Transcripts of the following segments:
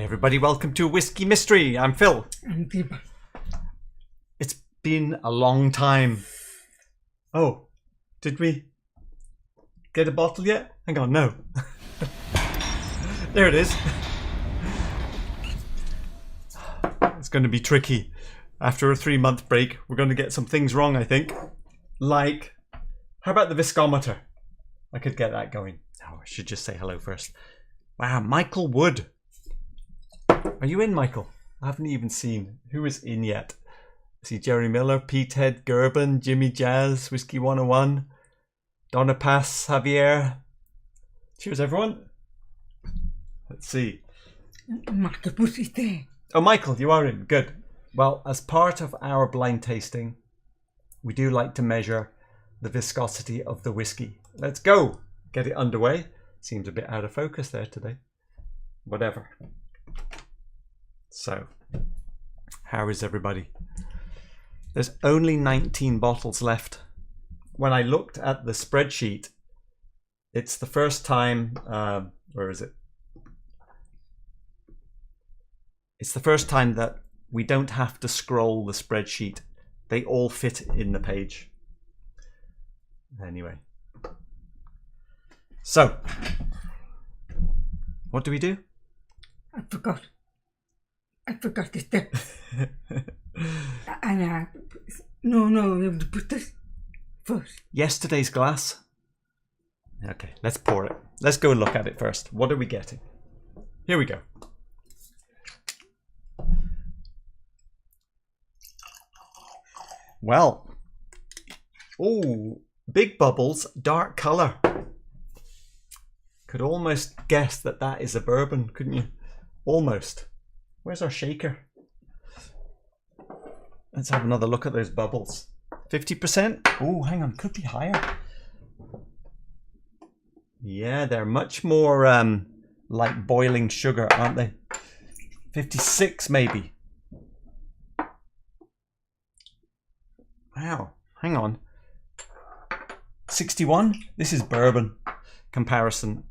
everybody, welcome to Whiskey Mystery. I'm Phil. And people. It's been a long time. Oh, did we get a bottle yet? Hang on, no. There it is. It's going to be tricky. After a 3-month break, we're going to get some things wrong, I think. Like, how about the viscometer? I could get that going. Oh, I should just say hello first. Wow, Michael Wood. Are you in, Michael? I haven't even seen who is in yet. I see Jerry Miller, Pete Head, Gerben, Jimmy Jazz, Whiskey 101, Donna Pass, Javier. Cheers, everyone. Let's see. Michael Bush is there. Oh, Michael, you are in. Good. Well, as part of our blind tasting, we do like to measure the viscosity of the whiskey. Let's go. Get it underway. Seems a bit out of focus there today. Whatever. So, how is everybody? There's only 19 bottles left. When I looked at the spreadsheet, it's the first time, where is it? It's the first time that we don't have to scroll the spreadsheet. They all fit in the page. Anyway. So, what do we do? I forgot the step. And no, we have to put this first. Yesterday's glass. Okay, let's pour it. Let's go look at it first. What are we getting? Here we go. Well, oh, big bubbles, dark color. Could almost guess that that is a bourbon, couldn't you? Almost. Where's our shaker? Let's have another look at those bubbles. 50%? Oh, hang on, could be higher. Yeah, they're much more like boiling sugar, aren't they? 56 maybe. Wow, hang on. 61? This is bourbon comparison.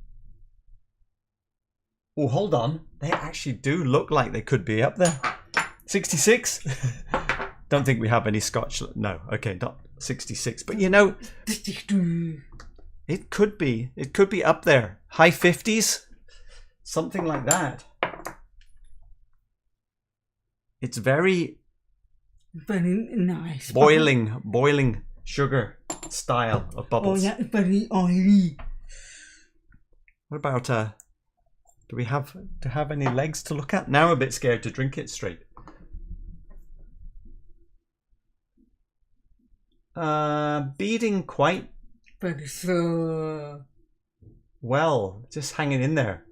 Oh, hold on. They actually do look like they could be up there. 66? Don't think we have any Scotch. No, okay, not 66. But you know, it could be. It could be up there. High 50s? Something like that. It's very nice. Boiling sugar style of bubbles. Oh, yeah, very oily. What about do we have any legs to look at? Now I'm a bit scared to drink it straight. Beading quite But so well, just hanging in there.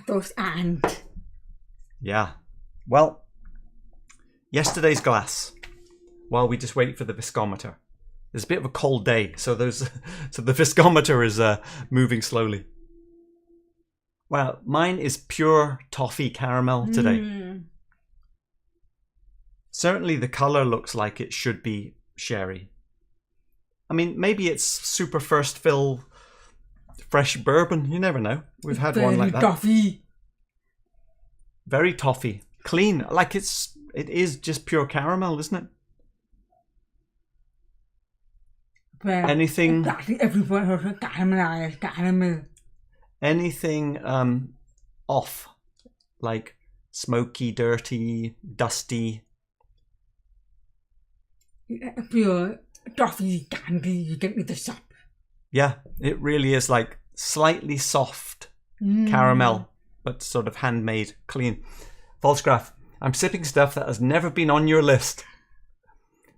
those and Yeah. Well, yesterday's glass. While we just wait for the viscometer. There's a bit of a cold day, so the viscometer is moving slowly. Well, mine is pure toffee caramel today. Certainly the color looks like it should be sherry. I mean, maybe it's super first fill fresh bourbon. You never know. We've had one like that. Toffee. Very toffee. Clean. Like it is just pure caramel, isn't it? Well, Anything everyone has caramel. Anything off, like smoky, dirty, dusty. Pure toffee candy you get in the shop. Yeah, it really is like slightly soft caramel, but sort of handmade, clean. Falsgraf, I'm sipping stuff that has never been on your list.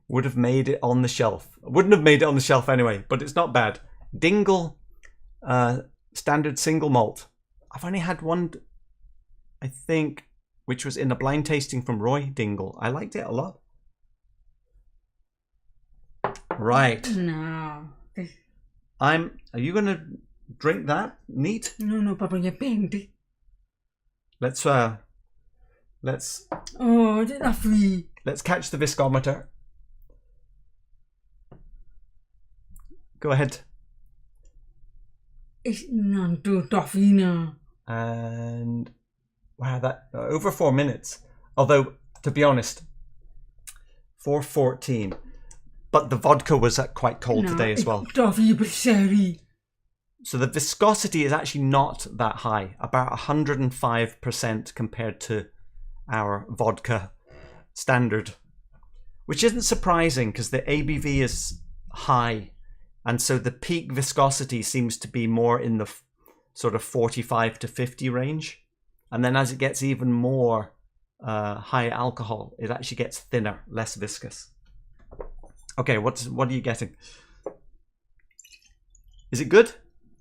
Would have made it on the shelf. Wouldn't have made it on the shelf anyway, but it's not bad. Dingle, standard single malt. I've only had one, I think, which was in a blind tasting from Roy Dingle. I liked it a lot. Right. No. Are you gonna drink that? Neat? No, Papa, you're bent. Let's Oh, that's lovely. let's catch the viscometer. Go ahead. It's not too toffee now. And wow, that over 4 minutes. Although, to be honest, 4:14. But the vodka was quite cold today as well. Toffee but sherry. So the viscosity is actually not that high, about 105% compared to our vodka standard, which isn't surprising because the ABV is high, and so the peak viscosity seems to be more in the sort of 45 to 50 range, and then as it gets even more high alcohol, it actually gets thinner, less viscous. Okay, what are you getting? Is it good?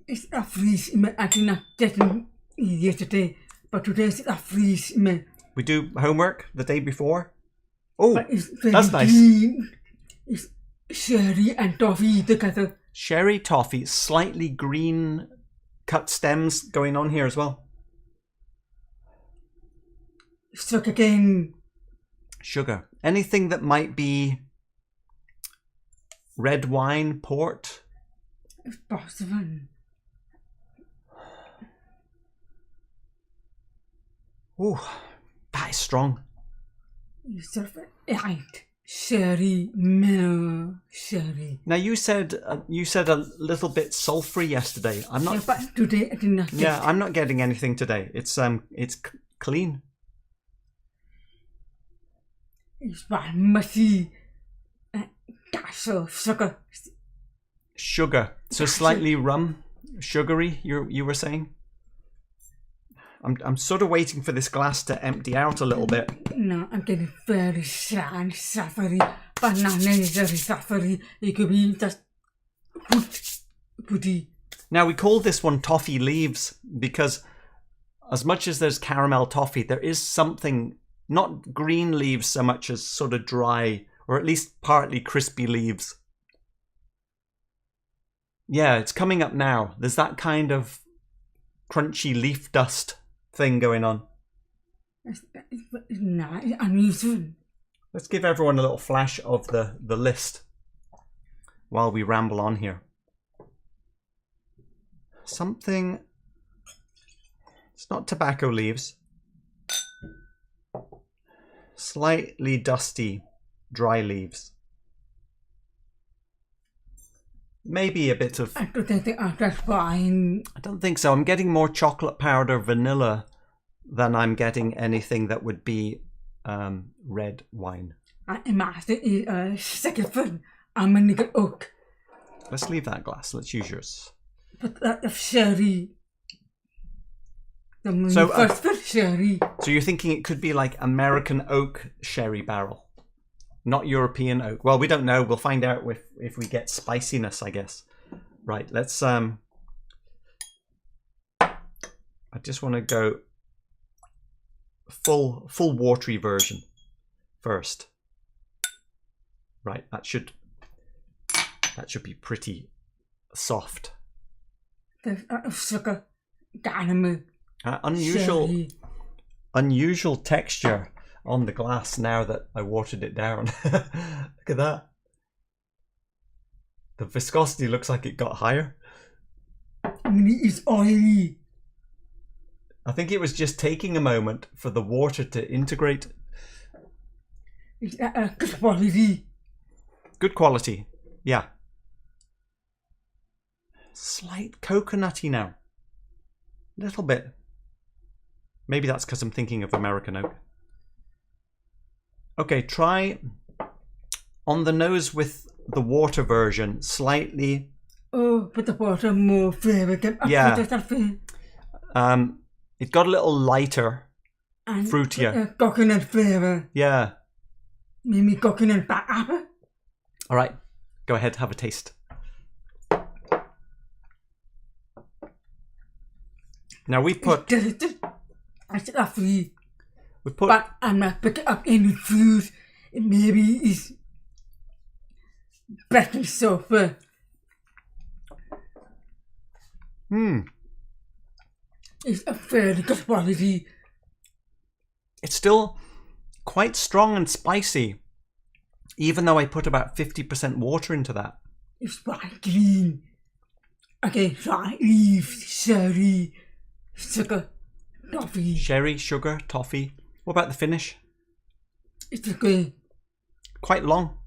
It's a freeze. I did not get it yesterday, but today it's a freeze. We do homework the day before. Oh, That's nice. Green. It's sherry and toffee together. Sherry, toffee, slightly green cut stems going on here as well. Sugar cane. Sugar. Anything that might be red wine, port? It's possible. Ooh, that is strong. It's sort of light. Sherry, mellow sherry. Now you said a little bit sulfury yesterday. I'm not. Yeah, but today I did not get Yeah, I'm not getting anything today. It's clean. It's mushy. Castle sugar. Sugar. So slightly rum, sugary. You were saying. I'm sort of waiting for this glass to empty out a little bit. No, I'm getting very sad, suffery. Banana is very suffery. It could be just putty. Now we call this one toffee leaves because as much as there's caramel toffee, there is something, not green leaves so much as sort of dry or at least partly crispy leaves. Yeah, it's coming up now. There's that kind of crunchy leaf dust thing going on. It's nice, unusual. Let's give everyone a little flash of the list while we ramble on here. Something, it's not tobacco leaves. Slightly dusty, dry leaves. Maybe a bit of... I don't think they are that fine. I don't think so. I'm getting more chocolate powder vanilla than I'm getting anything that would be red wine. I'm after a second one. I'm a nigger oak. Let's leave that glass. Let's use yours. But that of sherry. The So, first sherry. So you're thinking it could be like American oak sherry barrel, not European oak. Well, we don't know. We'll find out if we get spiciness, I guess. Right, let's... I just want to go full watery version first. Right, that should be pretty soft. The sugar. Caramel. Unusual texture on the glass now that I watered it down. Look at that. The viscosity looks like it got higher. I mean, it's oily. I think it was just taking a moment for the water to integrate. It's good quality. Good quality, yeah. Slight coconutty now. Little bit. Maybe that's because I'm thinking of American oak. Okay, try on the nose with the water version, slightly. Oh, but the water more flavour. Yeah. It got a little lighter, and fruitier. Coconut flavour. Yeah. Maybe coconut back apple. All right, go ahead, have a taste. Now we put. It's lovely. We put. But I'm not picking up any fruit. It maybe is baking soda. It's a fairly good quality. It's still quite strong and spicy, even though I put about 50% water into that. It's quite clean. Okay, dry leaf, sherry, sugar, toffee. Sherry, sugar, toffee. What about the finish? It's okay. Quite long.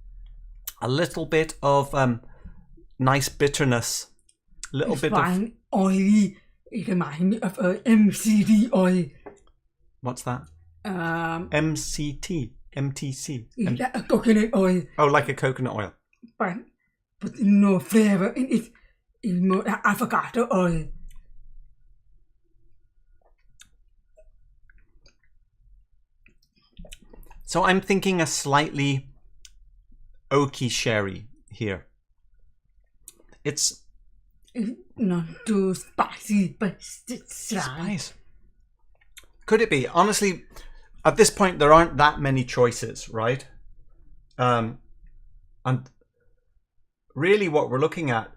A little bit of nice bitterness. A little bit fine, oily. It reminds me of MCD oil. What's that? MCT. MTC. Like coconut oil. Oh, like a coconut oil. But no flavor in it. It's more like avocado oil. So I'm thinking a slightly oaky sherry here. It's not too spicy, but it's dry. Spice. Could it be? Honestly, at this point, there aren't that many choices, right? And really what we're looking at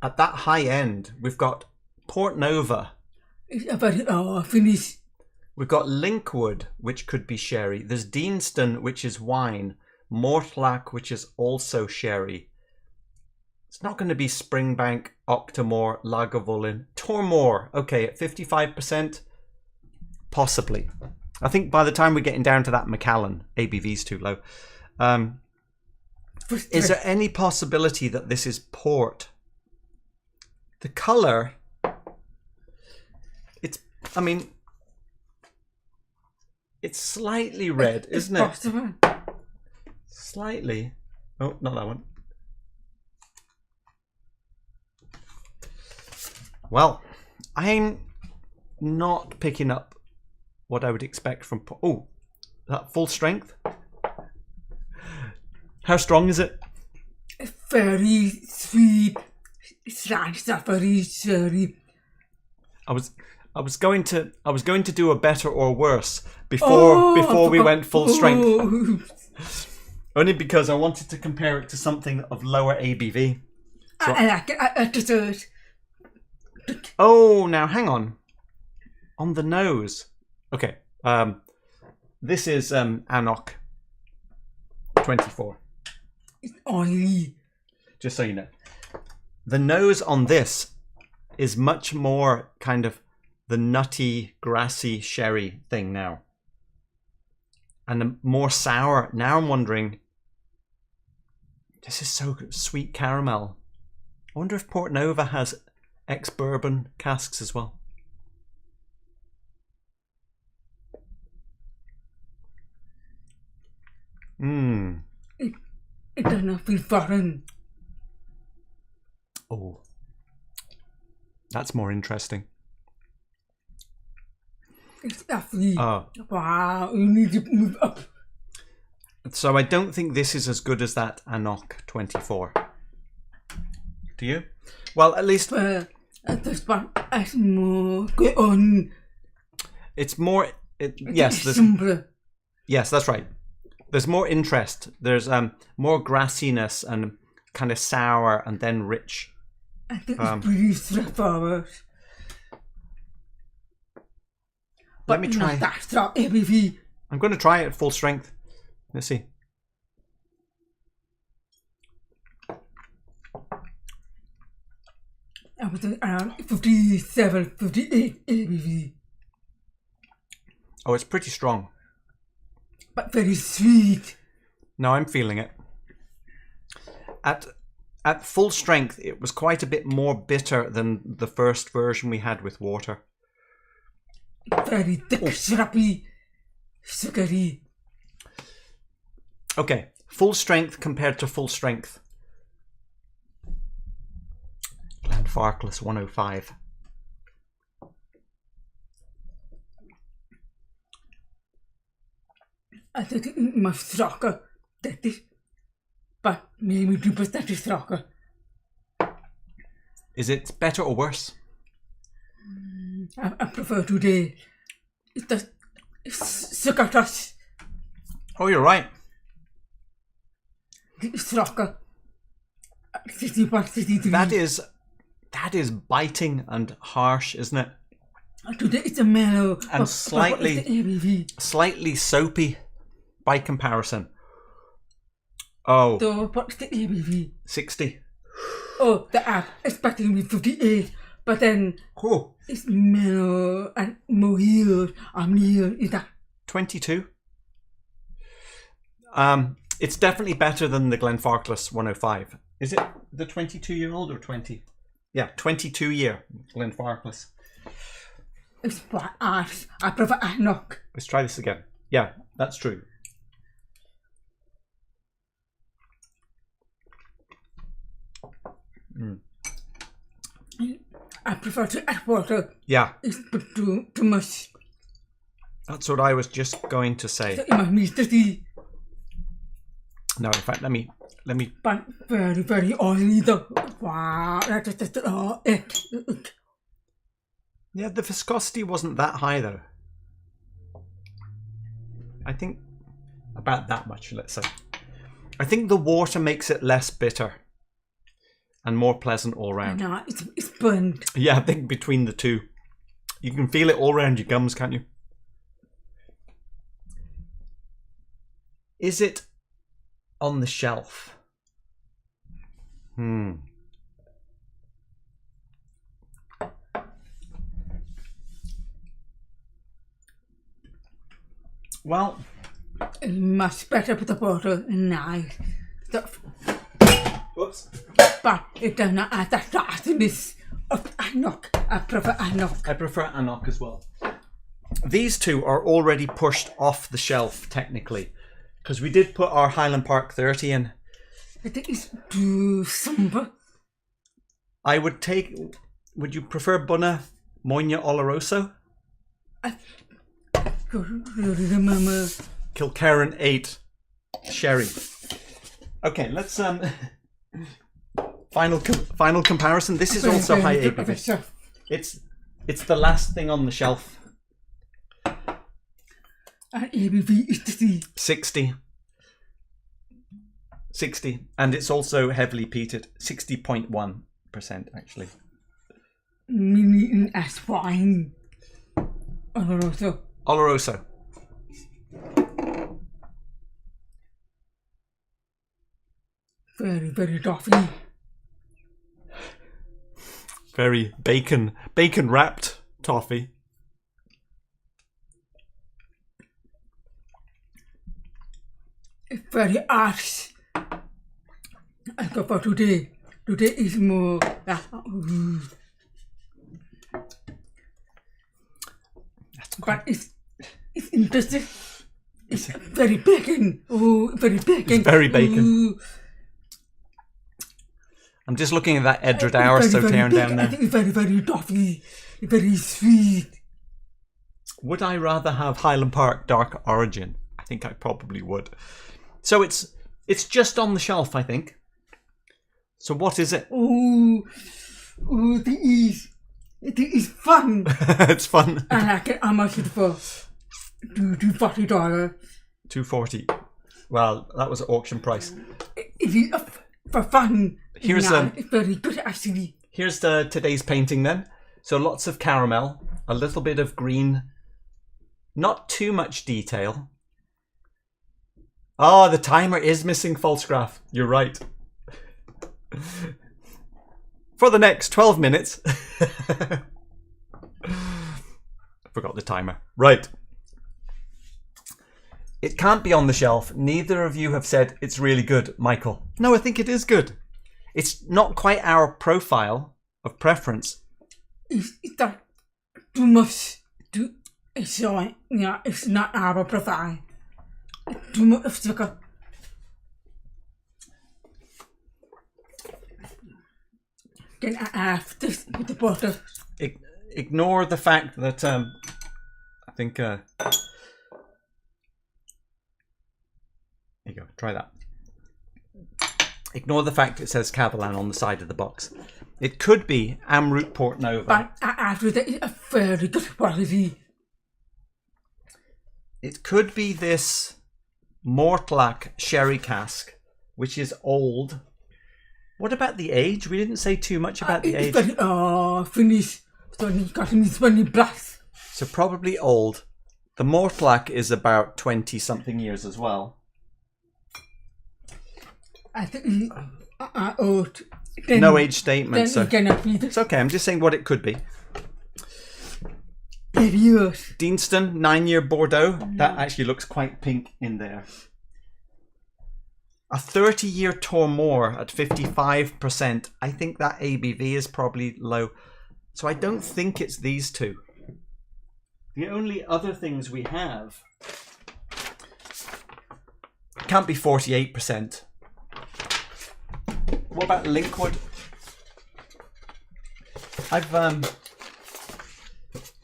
that high end, we've got Port Nova. It's a very finish. We've got Linkwood, which could be sherry. There's Deanston, which is wine. Mortlach, which is also sherry. It's not going to be Springbank, Octomore, Lagavulin. Tormore, okay, at 55%, possibly. I think by the time we're getting down to that Macallan, ABV's too low. Is there any possibility that this is port? The colour, it's slightly red, isn't it? Possible. Slightly. Oh, not that one. Well, I'm not picking up what I would expect from... Oh, that full strength. How strong is it? Very sweet. Very sherry. I was going to do a better or worse before we went full strength. Only because I wanted to compare it to something of lower ABV. So, I like it at dessert. Oh, now hang on. On the nose. Okay. This is Anok 24. It's oily. Just so you know. The nose on this is much more kind of the nutty, grassy sherry thing now. And more sour. Now I'm wondering, this is so good. Sweet caramel. I wonder if Port Nova has ex-bourbon casks as well. It does not feel foreign. Oh, that's more interesting. It's lovely. Oh. Wow, you need to move up. So I don't think this is as good as that Anok 24. Do you? Well, at least... this one has more going on. It's more... Yes, yes, that's right. There's more interest. There's more grassiness and kind of sour and then rich. I think it's pretty straightforward. Let me try. That strong ABV. I'm going to try it at full strength. Let's see. I was around 57, 58 ABV. Oh, it's pretty strong. But very sweet. No, I'm feeling it. At full strength, it was quite a bit more bitter than the first version we had with water. Very thick, syrupy, sugary. Okay, full strength compared to full strength. Glenfarclas 105. I think it's much stronger. That is, but maybe 2% stronger. Is it better or worse? I prefer today. It's the sugar touch. Oh, you're right. It's stronger. 60.63. That is biting and harsh, isn't it? Today it's a mellow and slightly soapy by comparison. Oh. So what's the ABV? 60. Oh, the app expecting me 58, but then Oh, it's mellow and more here. I'm here. Is that 22. It's definitely better than the Glenfarclas 105. Is it the 22-year-old or 20? Yeah, 22-year Glenfarclas. it's what art? I prefer a knock. Let's try this again. Yeah, that's true. I prefer to add water. Yeah, It's too much. that's what I was just going to say. It must be sticky, No, in fact, let me. but very, very oily though. Wow, that's just Yeah, the viscosity wasn't that high though. I think about that much, let's say. I think the water makes it less bitter and more pleasant all round. No, it's burnt. Yeah, I think between the two. You can feel it all around your gums, can't you? Is it on the shelf? Well, It's much better with the water and nice stuff. whoops. But it does not add that tartness of Anok. I prefer Anok. I prefer Anok as well. These two are already pushed off the shelf, technically. Because we did put our Highland Park 30 in. I think it's too somber. I would take... Would you prefer Bunna Moina Oloroso? I don't really remember. Kilkerran 8 Sherry. Okay, let's... Final comparison. This is also high ABV. It's the last thing on the shelf. And ABV is the 60. 60. And it's also heavily peated. 60.1% actually. mini in as wine. Oloroso. Oloroso. Very, very toffee. Very bacon wrapped toffee. It's very harsh. I go for today. Today is more. But it's interesting. It's very bacon. Oh, very bacon. It's very bacon. Ooh. I'm just looking at that Edred Hour Very, very Sauternes down bacon. I there. think it's very, very toffee. Very sweet. Would I rather have Highland Park Dark Origin? I think I probably would. So it's just on the shelf, I think. So what is it? Oh, it is fun. It's fun. And I get how much it for? $240. $240. Well, that was auction price. It is for fun. Here's it's very good actually. Here's today's painting then. So lots of caramel, a little bit of green, not too much detail. Oh, the timer is missing false graph. You're right. For the next 12 minutes. Forgot the timer. Right. It can't be on the shelf. Neither of you have said it's really good, Michael. No, I think it is good. It's not quite our profile of preference. It's not too much. It's not our profile. Too much of sugar. Can I have this with the butter? Ignore the fact that I think here you go, try that. Ignore the fact it says Catalan on the side of the box. It could be Amrut Port Nova. But after that is a very good quality. It could be this Mortlach sherry cask, which is old. What about the age? We didn't say too much about the age. It's very finished. So it's got me 20 plus. So probably old. The Mortlach is about 20 something years as well. I think old. No age statement. Then So it cannot be it's okay. I'm just saying what it could be. Period. Deanston, 9-year Bordeaux. That actually looks quite pink in there. A 30-year Tormore at 55%. I think that ABV is probably low. So I don't think it's these two. The only other things we have can't be 48%. What about Linkwood?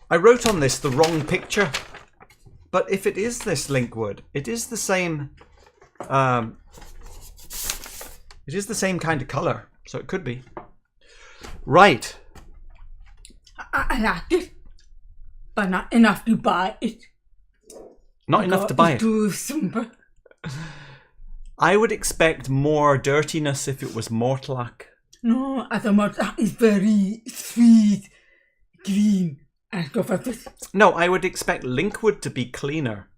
I wrote on this the wrong picture, but if it is this Linkwood, it is the same. It is the same kind of color, so it could be. Right. I like it, but not enough to buy it. Not enough to buy it. It's too simple. I would expect more dirtiness if it was Mortlach. No, I thought it's very sweet, clean. I go for this. No, I would expect Linkwood to be cleaner.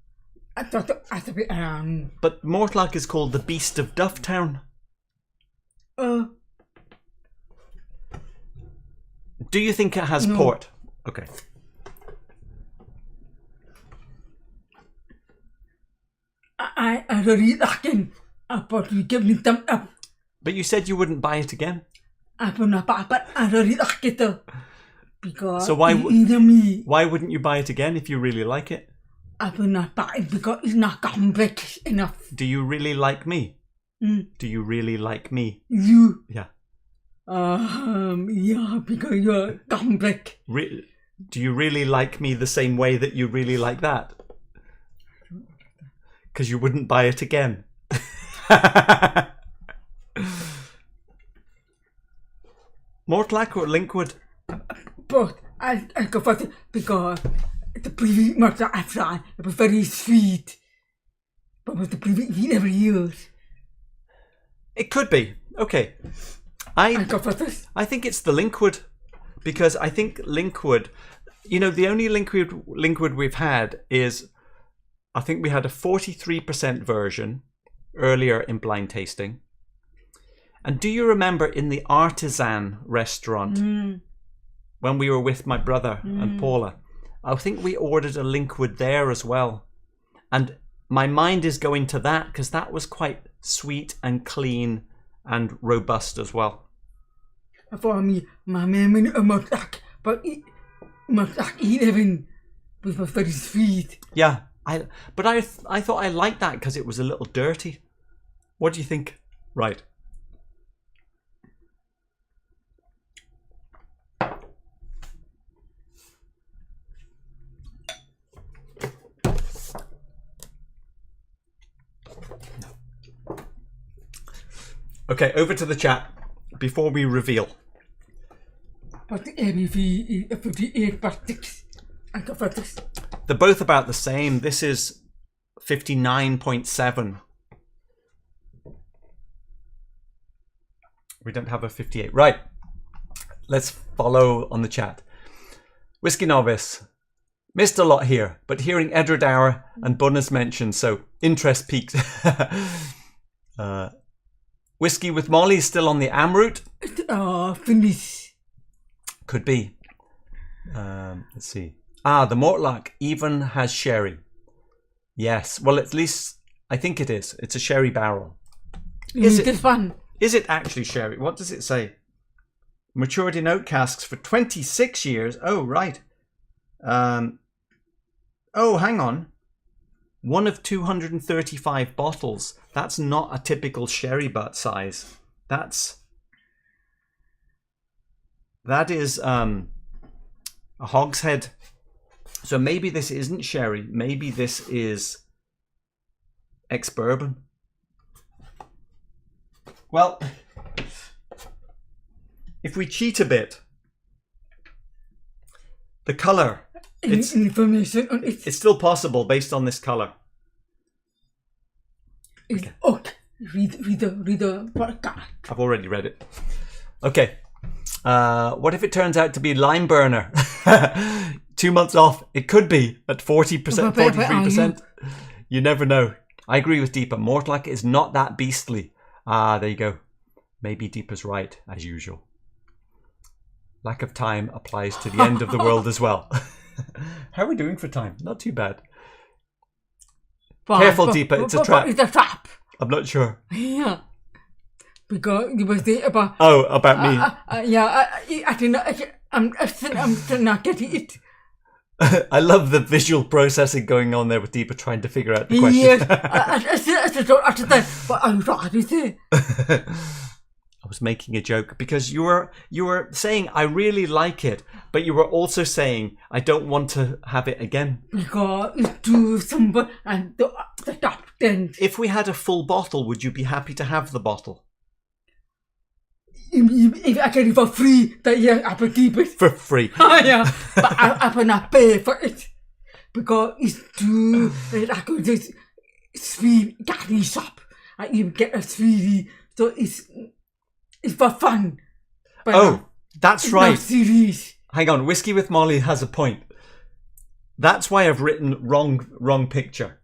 I thought be But Mortlach is called the Beast of Dufftown. Do you think it has port? Okay. I really like it. But you give me thumb up. But you said you wouldn't buy it again. I will not buy, but I really like it though. Because so why wouldn't you buy it again if you really like it? I will not buy it because it's not complex enough. Do you really like me? Do you really like me? You? Yeah. Yeah, because you're complex. Do you really like me the same way that you really like that? Because you wouldn't buy it again. Mortlach or Linkwood? But I go for it because the previous Mortlach I've tried, it was very sweet. But with the previous we never used. It could be. Okay. I go for this. I think it's the Linkwood. Because I think Linkwood, you know, the only Linkwood we've had is, I think we had a 43% version earlier in blind tasting. And do you remember in the Artisan restaurant when we were with my brother and Paula? I think we ordered a Linkwood there as well. And my mind is going to that because that was quite sweet and clean and robust as well. For me, my memory of Mortlach, but Mortlach 11 was very sweet. Yeah, I thought I liked that because it was a little dirty. What do you think? Right. Okay, over to the chat before we reveal. But the ABV is 58.6. I got for this. They're both about the same. This is 59.7. We don't have a 58. Right. Let's follow on the chat. Whiskey Novice. Missed a lot here, but hearing Edward and Bunna's mentioned, so interest peaked. Whiskey with Molly is still on the AM route. Finish. Could be. Let's see. The Mortlach even has sherry. Yes. Well, at least I think it is. It's a sherry barrel. Is it fun? Is it actually sherry? What does it say? Matured in oak casks for 26 years. Oh, right. Oh, hang on. One of 235 bottles. That's not a typical sherry butt size. That is a hogshead. So maybe this isn't sherry. Maybe this is ex-bourbon. Well, if we cheat a bit, the colour. Information on it. It's still possible based on this colour. It's oak. Read the podcast. I've already read it. Okay. What if it turns out to be lime burner? 2 months off. It could be at 40%, 43%. You never know. I agree with Deepa. Mortlach is not that beastly. There you go. Maybe Deepa's right, as usual. Lack of time applies to the end of the world as well. How are we doing for time? Not too bad. Careful, Deepa, it's a trap. It's a trap. I'm not sure. Yeah. Because you were saying about... Oh, about me. I think I'm still not getting it. I love the visual processing going on there with Deepa trying to figure out the question. Yes, but I'm trying to say. I was making a joke because you were saying I really like it, but you were also saying I don't want to have it again. Because it's too simple and the top then. If we had a full bottle, would you be happy to have the bottle? If I get it for free, then yeah, I will keep it. For free? Yeah, but I will not pay for it. Because it's too, I could just sweet candy shop. And you get a sweetie, so it's for fun. But that's right. Not serious. Hang on, Whiskey with Molly has a point. That's why I've written wrong picture.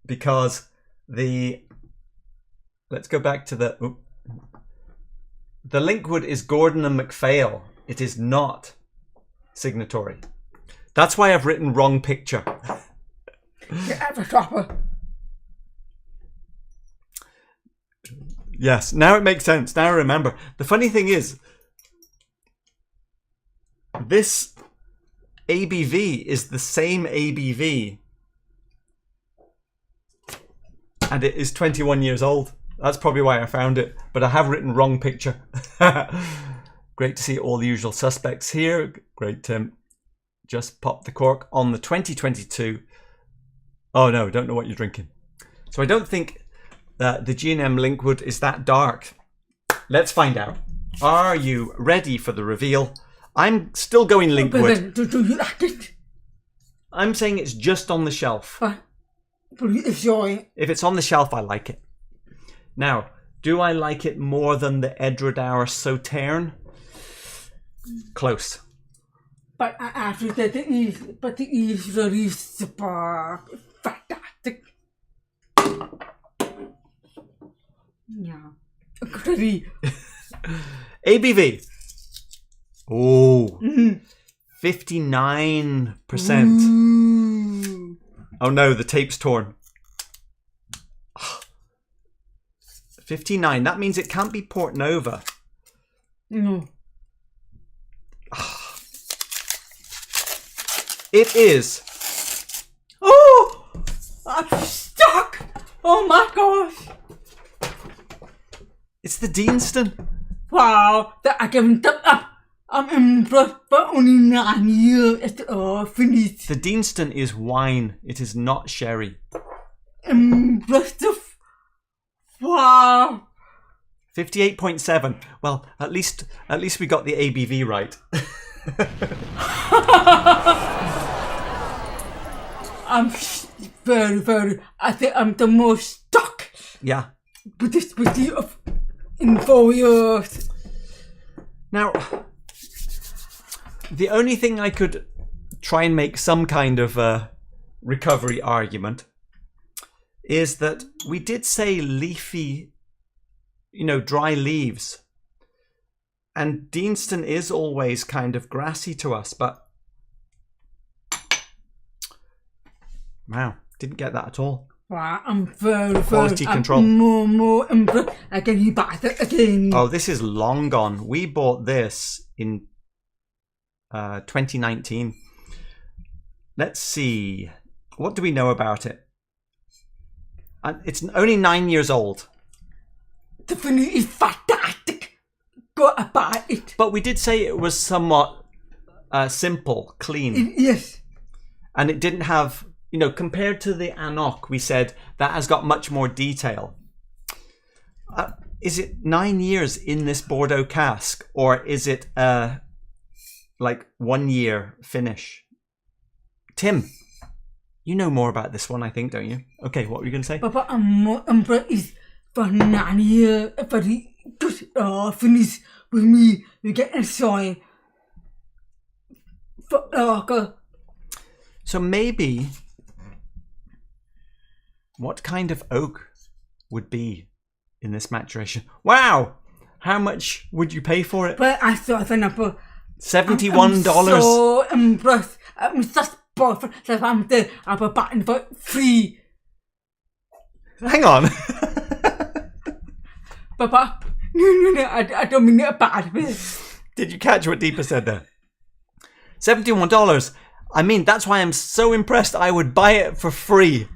Because let's go back to the linkwood is Gordon and MacPhail. It is not signatory. That's why I've written wrong picture. Yes, now it makes sense. Now I remember. The funny thing is, this ABV is the same ABV. And it is 21 years old. That's probably why I found it. But I have written wrong picture. Great to see all the usual suspects here. Great, Tim. Just popped the cork on the 2022. Oh no, don't know what you're drinking. So I don't think that the G&M Linkwood is that dark. Let's find out. Are you ready for the reveal? I'm still going Linkwood. Do you like it? I'm saying it's just on the shelf. If it's on the shelf, I like it. Now, do I like it more than the Edredauer Sauterne? Close. But after that, it is very super fantastic. Yeah. Agree. ABV. Oh. 59%. Ooh. Oh no, the tape's torn. 59. That means it can't be Port Nova. No. It is. Oh! I'm stuck! Oh my gosh! It's the Deanston. Wow! I can tap up. I'm impressed, but only 9 years. It's finished. The Deanston is wine. It is not sherry. Impressive. Wow. 58.7. Well, at least we got the ABV right. I'm very. I think I'm the most stuck. Yeah. With this in 4 years. Now, the only thing I could try and make some kind of recovery argument is that we did say leafy, dry leaves. And Deanston is always kind of grassy to us, but wow, didn't get that at all. Wow, I'm very Quality control. More impressed. I can you buy that again. Oh, this is long gone. We bought this in 2019. Let's see. What do we know about it? It's only 9 years old. The finish is fantastic. Go buy it. But we did say it was somewhat simple, clean. Yes. And it didn't have, compared to the Anok, we said that has got much more detail. Is it 9 years in this Bordeaux cask, or is it like 1 year finish? Tim, you know more about this one, I think, don't you? Okay, what were you going to say? Papa, is for 9 years, very good finish with me. You get enjoy. So maybe, what kind of oak would be in this maturation? Wow! How much would you pay for it? But I thought $71. $71. So impressed. I'm such boyfriend that I'm there. I'm a button for free. Hang on. Papa, no, I don't mean it bad. Did you catch what Deepa said there? $71. I mean, that's why I'm so impressed. I would buy it for free.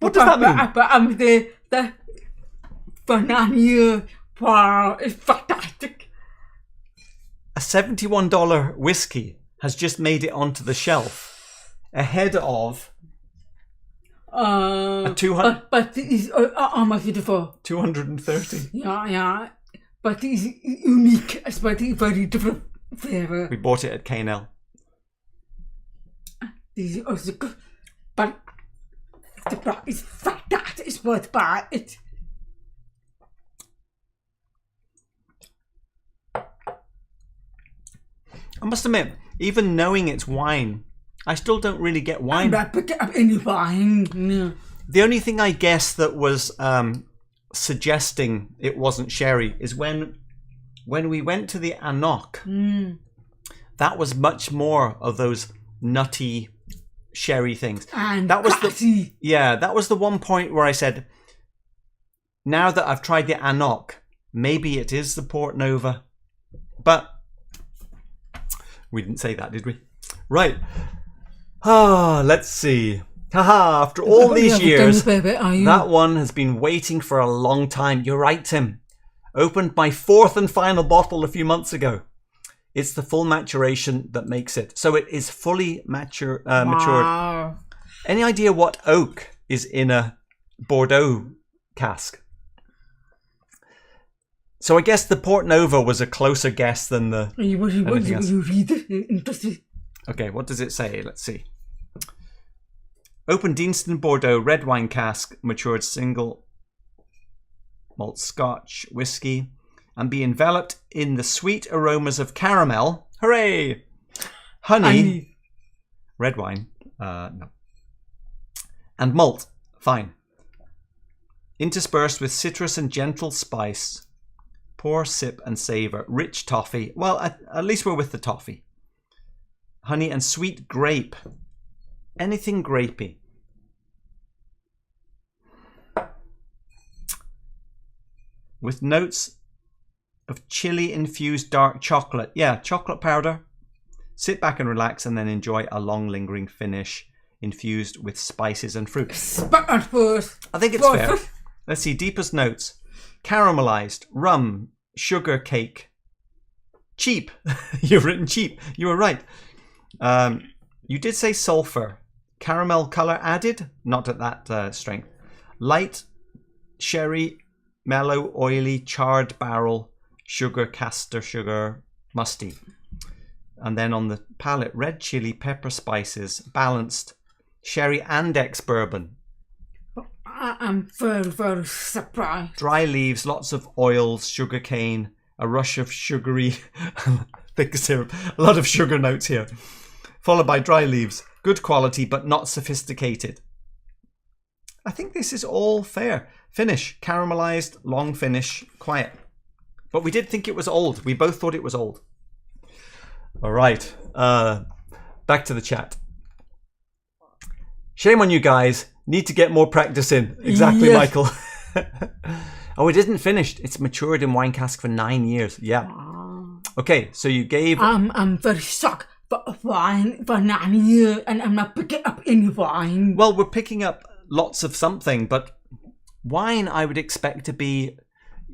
What does that mean? But I'm the banana. Wow, it's fantastic. A $71 whiskey has just made it onto the shelf ahead of a 200. But it's how much is it for? 230. Yeah. But it's unique. It's very different flavor. We bought it at K&L. This is also good. But the price is fantastic. It's worth buying it. I must admit, even knowing it's wine, I still don't really get wine. I'm not picking up any wine. No. The only thing I guess that was suggesting it wasn't sherry is when we went to the Anok. That was much more of those nutty sherry things. And that was classy. that was the one point where I said, now that I've tried the Anok, maybe it is the Port Nova. But we didn't say that, did we? Right. Let's see. Haha, after all these years, that one has been waiting for a long time. You're right, Tim. Opened my 4th and final bottle a few months ago. It's the full maturation that makes it. So it is fully matured. Any idea what oak is in a Bordeaux cask? So I guess the Port Nova was a closer guess than the... You read it? Interesting. Okay, what does it say? Let's see. Open Deanston Bordeaux red wine cask, matured single malt Scotch whiskey, and be enveloped in the sweet aromas of caramel. Hooray! Honey. Red wine. No. And malt. Fine. Interspersed with citrus and gentle spice. Pour, sip, and savor. Rich toffee. Well, at least we're with the toffee. Honey and sweet grape. Anything grapey. With notes of chili-infused dark chocolate. Yeah, chocolate powder. Sit back and relax and then enjoy a long lingering finish infused with spices and fruit. I think it's fair. Let's see, deepest notes. Caramelized, rum, sugar cake. Cheap. You've written cheap. You were right. You did say sulfur. Caramel color added. Not at that strength. Light, sherry, mellow, oily, charred barrel, sugar, castor sugar, musty. And then on the palate, red chili, pepper spices, balanced, sherry and ex-bourbon. I'm very, very surprised. Dry leaves, lots of oils, sugar cane, a rush of sugary, thick syrup, a lot of sugar notes here. Followed by dry leaves. Good quality, but not sophisticated. I think this is all fair. Finish, caramelized, long finish, quiet. But we did think it was old. We both thought it was old. All right. Back to the chat. Shame on you guys. Need to get more practice in. Exactly, yes. Michael. Oh, it isn't finished. It's matured in wine cask for 9 years. Yeah. Okay, so you gave... I'm very shocked. But wine for 9 years, and I'm not picking up any wine. Well, we're picking up lots of something, but wine I would expect to be...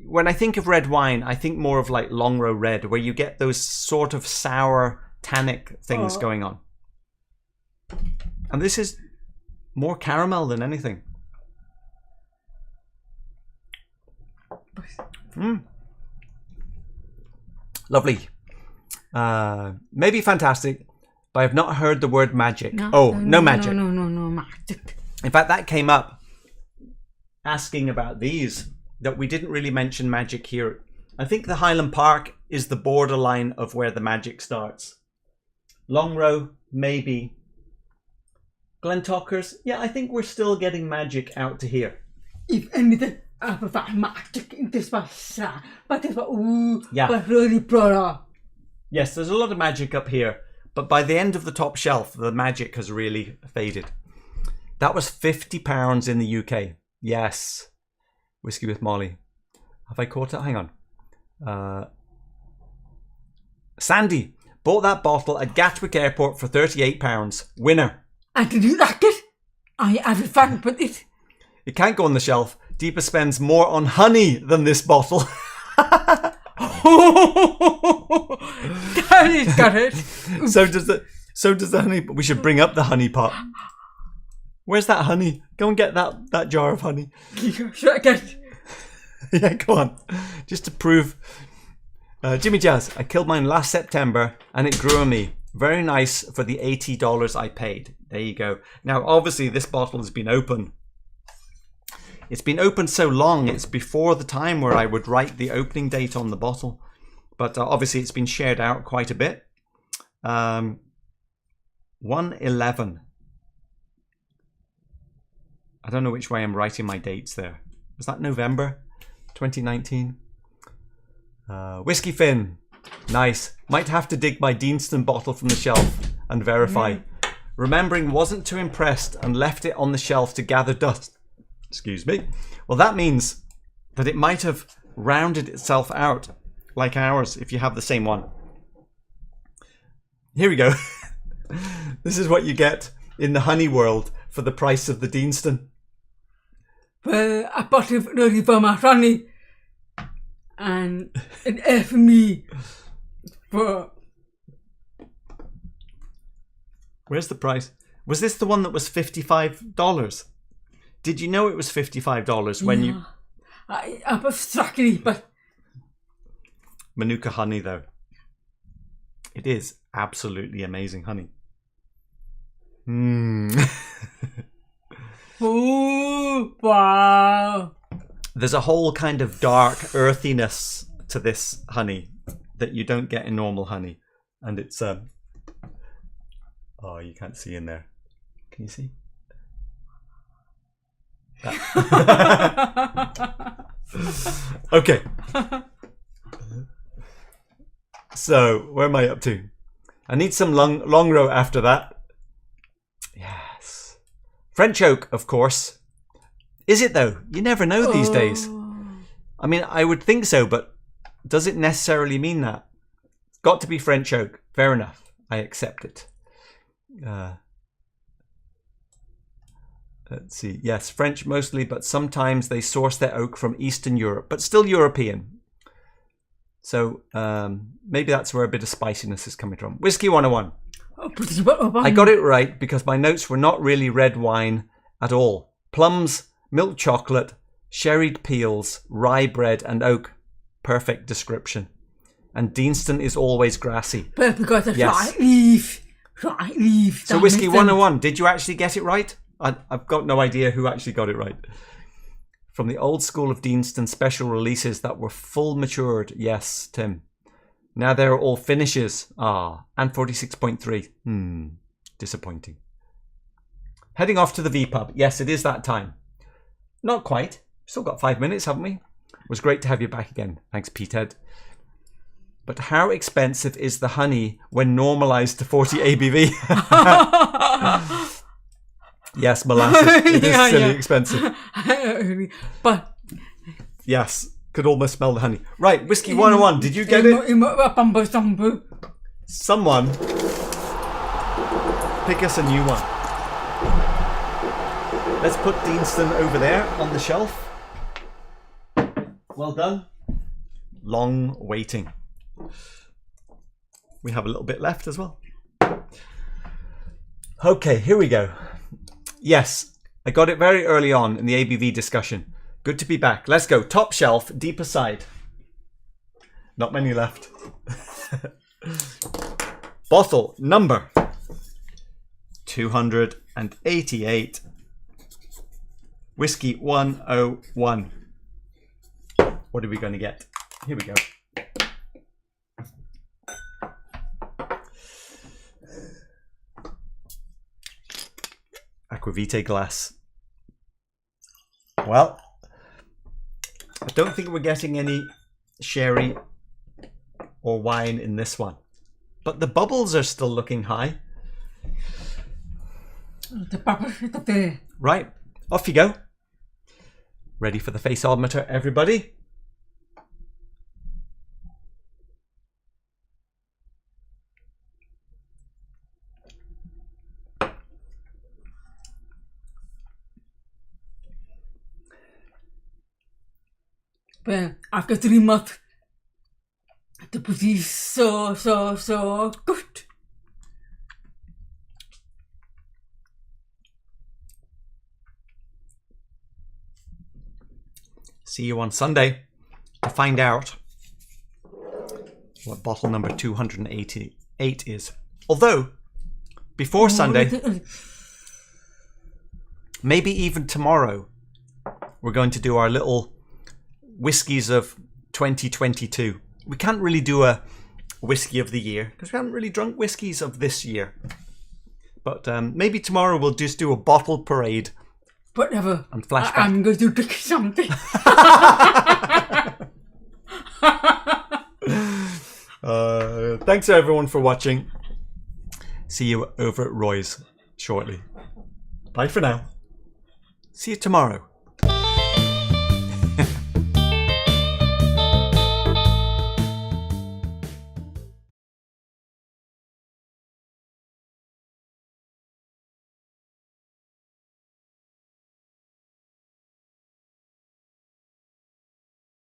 When I think of red wine, I think more of like Longrow red, where you get those sort of sour, tannic things going on. And this is more caramel than anything. Lovely. Maybe fantastic, but I've not heard the word magic. No magic. No magic. In fact, that came up asking about these, that we didn't really mention magic here. I think the Highland Park is the borderline of where the magic starts. Longrow, maybe. Glentockers, yeah, I think we're still getting magic out to here. If anything, But magic in this was, but it was Yeah. but really Brora. Yes, there's a lot of magic up here, but by the end of the top shelf, the magic has really faded. That was £50 in the UK. Yes. Whiskey with Molly. Have I caught it? Hang on. Sandy bought that bottle at Gatwick Airport for £38. Winner. And did you like it? I have fun with it. It can't go on the shelf. Deepa spends more on honey than this bottle. That is got it. So does the honey. We should bring up the honey pot. Where's that honey? Go and get that jar of honey. Should I get it? Yeah, go on. Just to prove. Jimmy Jazz, I killed mine last September and it grew on me. Very nice for the $80 I paid. There you go. Now, obviously, this bottle has been open. It's been open so long, it's before the time where I would write the opening date on the bottle. But obviously, it's been shared out quite a bit. 1/11. I don't know which way I'm writing my dates there. Was that November 2019? Whiskey Finn. Nice. Might have to dig my Deanston bottle from the shelf and verify. Remembering wasn't too impressed and left it on the shelf to gather dust. Excuse me. Well, that means that it might have rounded itself out like ours if you have the same one. Here we go. This is what you get in the honey world for the price of the Deanston. Well, I bought it really for my honey. And it asked me for... Where's the price? Was this the one that was $55? Did you know it was $55 when you... I was struggling, but... Manuka honey, though. It is absolutely amazing honey. Ooh, wow. There's a whole kind of dark earthiness to this honey that you don't get in normal honey. And it's... Oh, you can't see in there. Can you see? Okay. So, where am I up to? I need some Longrow after that. Yes. French oak, of course. Is it though? You never know these days. I mean, I would think so, but does it necessarily mean that? It's got to be French oak. Fair enough. I accept it. Let's see. Yes, French mostly, but sometimes they source their oak from Eastern Europe, but still European. So maybe that's where a bit of spiciness is coming from. Whiskey 101. I got it right because my notes were not really red wine at all. Plums, milk chocolate, sherried peels, rye bread and oak. Perfect description. And Deanston is always grassy. But because it's right leaf. Right leaf. So Whiskey 101, did you actually get it right? I've got no idea who actually got it right. From the old school of Deanston special releases that were full matured. Yes, Tim. Now they're all finishes. And 46.3. Disappointing. Heading off to the V-pub. Yes, it is that time. Not quite. Still got 5 minutes, haven't we? It was great to have you back again. Thanks, Petehead. But how expensive is the honey when normalized to 40 ABV? Yes, molasses. It is silly expensive. But yes, could almost smell the honey. Right, Whiskey 101. Did you get it? Someone pick us a new one. Let's put Deanston over there on the shelf. Well done. Long waiting. We have a little bit left as well. Okay, here we go. Yes, I got it very early on in the ABV discussion. Good to be back. Let's go. Top shelf, deeper side. Not many left. Bottle number 288. Whiskey 101. What are we going to get? Here we go. Aquavite glass. Well, I don't think we're getting any sherry or wine in this one. But the bubbles are still looking high. The bubbles are there. Right, off you go. Ready for the face-odometer, everybody? Well, after 3 months, the pussy is so good. See you on Sunday to find out what bottle number 288 is. Although, before Sunday, maybe even tomorrow, we're going to do our little whiskies of 2022. We can't really do a whiskey of the year because we haven't really drunk whiskies of this year. But maybe tomorrow we'll just do a bottle parade. Whatever. And flashback. I'm going to drink something. Thanks everyone for watching. See you over at Roy's shortly. Bye for now. See you tomorrow.